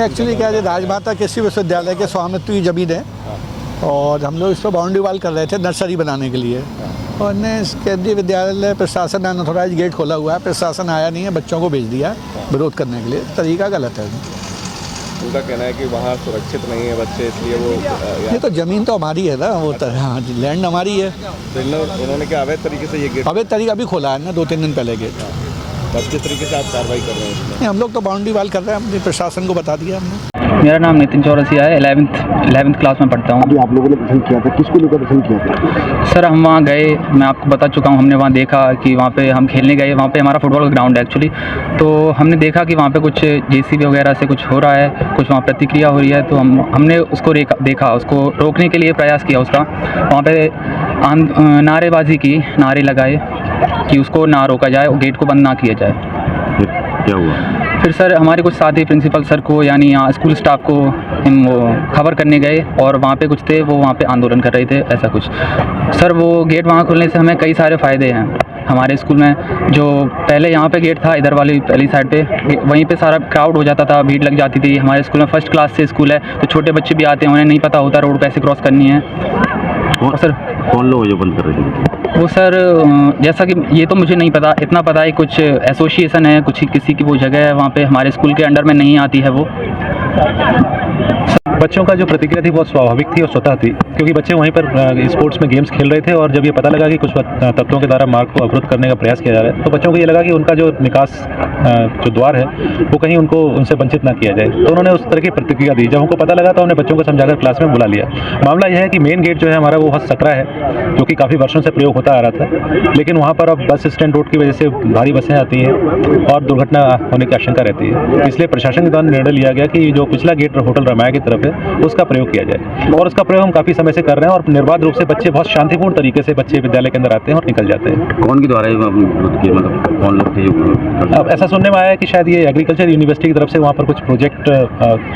Actually क्या है, राजमाता कृषि विश्वविद्यालय के स्वामित्व की जमीन है और हम लोग इस पर बाउंड्री वाल कर रहे थे नर्सरी बनाने के लिए। और ने केंद्रीय विद्यालय प्रशासन ने अनऑथोराइज गेट खोला हुआ है, प्रशासन आया नहीं है, बच्चों को भेज दिया विरोध करने के लिए। तरीका गलत है। उनका कहना है कि वहाँ सुरक्षित नहीं है बच्चे, इसलिए वो ये तो ज़मीन तो हमारी है ना, वो तो हाँ जी, लैंड हमारी है। तो उन्होंने क्या अवैध तरीके से ये गेट, अवैध तरीका अभी खोला है ना 2-3 दिन पहले गेट। बस किस तरीके से आप कार्रवाई कर रहे हैं इसमें? नहीं, हम लोग तो बाउंड्री वाल कर रहे हैं, अपने प्रशासन को बता दिया हमने। मेरा नाम नितिन चौरसिया है, 11th क्लास में पढ़ता हूँ। अभी आप लोगों ने पसंद किया था, किसको लेकर पसंद किया था? सर हम वहाँ गए, मैं आपको बता चुका हूँ, हमने वहाँ देखा कि वहाँ पे हम खेलने गए, वहाँ पे हमारा फुटबॉल का ग्राउंड है एक्चुअली। तो हमने देखा कि वहाँ पे कुछ जेसीबी वगैरह से कुछ हो रहा है, कुछ वहाँ प्रतिक्रिया हो रही है। तो हमने उसको देखा, उसको रोकने के लिए प्रयास किया उसका। वहाँ पे नारेबाजी की, नारे लगाए कि उसको ना रोका जाए और गेट को बंद ना किया जाए। क्या हुआ फिर सर हमारे कुछ साथी प्रिंसिपल सर को यानी यहाँ स्कूल स्टाफ को हम वो खबर करने गए और वहाँ पे कुछ थे, वो वहाँ पे आंदोलन कर रहे थे ऐसा कुछ। सर वो गेट वहाँ खोलने से हमें कई सारे फ़ायदे हैं हमारे स्कूल में। जो पहले यहाँ पे गेट था, इधर वाली पहली साइड पे, वहीं पे सारा क्राउड हो जाता था, भीड़ लग जाती थी। हमारे स्कूल में फर्स्ट क्लास से स्कूल है, तो छोटे बच्चे भी आते हैं, उन्हें नहीं पता होता रोड कैसे क्रॉस करनी है। और सर कौन लोग जो बंद कर रहे थे? वो सर जैसा कि ये तो मुझे नहीं पता, इतना पता है कुछ एसोसिएशन है, कुछ किसी की वो जगह है वहाँ पे, हमारे स्कूल के अंडर में नहीं आती है वो। बच्चों का जो प्रतिक्रिया थी बहुत स्वाभाविक थी और स्वतः थी, क्योंकि बच्चे वहीं पर स्पोर्ट्स में गेम्स खेल रहे थे और जब ये पता लगा कि कुछ तत्वों के द्वारा मार्ग को अवरुद्ध करने का प्रयास किया जा रहा है, तो बच्चों को ये लगा कि उनका जो निकास जो द्वार है वो कहीं उनको उनसे वंचित ना किया जाए। तो उन्होंने उस तरह की प्रतिक्रिया दी। जब उनको पता लगा तो उन्होंने बच्चों को समझाकर क्लास में बुला लिया। मामला यह है कि मेन गेट जो है हमारा वो बहुत सकरा है, जो कि काफ़ी वर्षों से प्रयोग होता आ रहा था, लेकिन वहाँ पर अब बस स्टैंड रोड की वजह से भारी बसें आती हैं और दुर्घटना होने की आशंका रहती है। इसलिए प्रशासन के द्वारा निर्णय लिया गया कि जो पिछला गेट होटल रामाया की तरफ है उसका प्रयोग किया जाए, और उसका प्रयोग हम काफ़ी समय से कर रहे हैं और निर्बाध रूप से बच्चे बहुत शांतिपूर्ण तरीके से बच्चे विद्यालय के अंदर आते हैं और निकल जाते हैं। कौन के द्वारा मतलब कौन लोग थे जो? अब ऐसा सुनने में आया है कि शायद ये एग्रीकल्चर यूनिवर्सिटी की तरफ से वहाँ पर कुछ प्रोजेक्ट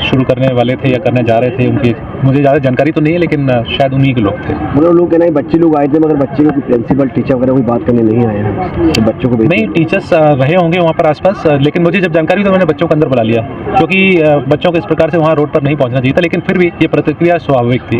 शुरू करने वाले थे या करने जा रहे थे। उनकी मुझे ज़्यादा जानकारी तो नहीं है, लेकिन शायद उन्हीं के लोग थे। मतलब लोग कहना है बच्चे लोग आए थे, मगर बच्चे को प्रिंसिपल टीचर वगैरह कोई बात करने नहीं आए हैं, तो बच्चों को नहीं, टीचर्स रहे होंगे वहाँ पर आसपास, लेकिन मुझे जब जानकारी हुई तो मैंने बच्चों को अंदर बुला लिया, क्योंकि बच्चों को इस प्रकार से वहाँ रोड पर नहीं पहुँचना चाहिए था। लेकिन फिर भी ये प्रतिक्रिया स्वाभाविक थी।